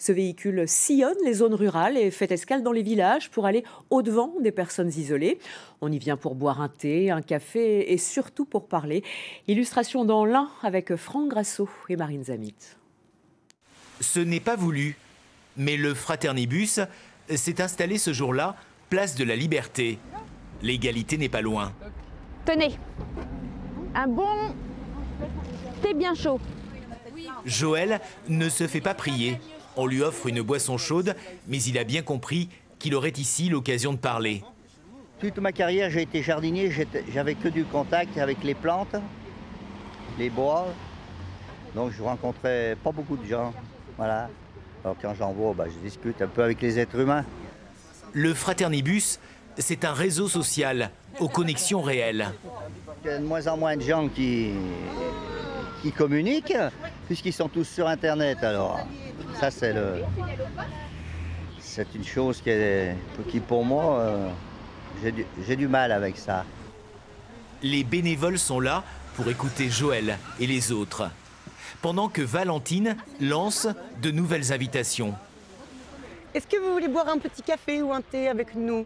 Ce véhicule sillonne les zones rurales et fait escale dans les villages pour aller au-devant des personnes isolées. On y vient pour boire un thé, un café et surtout pour parler. Illustration dans l'Ain avec Franck Grasso et Marine Zamit. Ce n'est pas voulu, mais le Fraternibus s'est installé ce jour-là, place de la Liberté. L'égalité n'est pas loin. Tenez, un bon thé bien chaud. Joël ne se fait pas prier. On lui offre une boisson chaude, mais il a bien compris qu'il aurait ici l'occasion de parler. Toute ma carrière, j'ai été jardinier, j'avais que du contact avec les plantes, les bois. Donc je rencontrais pas beaucoup de gens. Voilà. Alors quand j'en vois, je discute un peu avec les êtres humains. Le Fraternibus, c'est un réseau social aux connexions réelles. Il y a de moins en moins de gens qui communiquent, puisqu'ils sont tous sur Internet. Alors, ça, c'est une chose qui pour moi, j'ai du mal avec ça. Les bénévoles sont là pour écouter Joël et les autres, pendant que Valentine lance de nouvelles invitations. Est-ce que vous voulez boire un petit café ou un thé avec nous?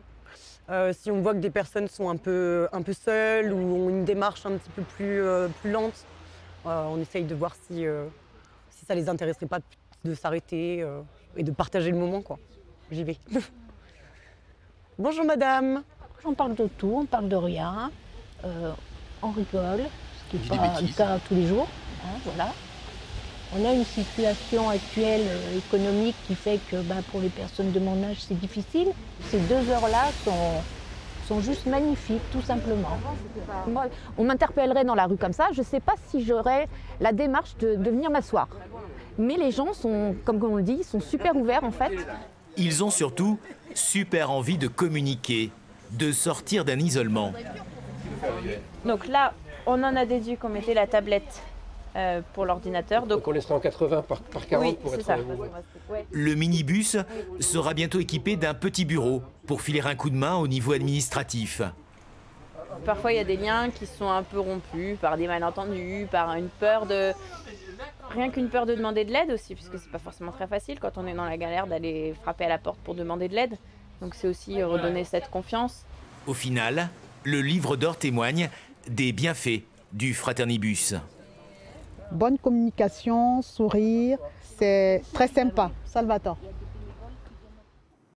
Si on voit que des personnes sont un peu seules ou ont une démarche un petit peu plus lente, on essaye de voir si ça les intéresserait pas de s'arrêter et de partager le moment, quoi. J'y vais. Bonjour madame. On parle de tout, on parle de rien, on rigole, ce qui n'est pas le cas tous les jours. Hein, voilà. On a une situation actuelle économique qui fait que pour les personnes de mon âge, c'est difficile. Ces 2 heures-là sont juste magnifiques, tout simplement. Moi, on m'interpellerait dans la rue comme ça, je ne sais pas si j'aurais la démarche de venir m'asseoir. Mais les gens sont, comme on le dit, sont super ouverts en fait. Ils ont surtout super envie de communiquer, de sortir d'un isolement. Donc là, on en a déduit qu'on mettait la tablette pour l'ordinateur. Donc on laissera en 80 par 40 oui, pour être ça. Le minibus sera bientôt équipé d'un petit bureau pour filer un coup de main au niveau administratif. Parfois, il y a des liens qui sont un peu rompus par des malentendus, par une peur de... Rien qu'une peur de demander de l'aide aussi, puisque c'est pas forcément très facile quand on est dans la galère d'aller frapper à la porte pour demander de l'aide. Donc c'est aussi redonner cette confiance. Au final, le livre d'or témoigne des bienfaits du Fraternibus. Bonne communication, sourire, c'est très sympa. Salvatore.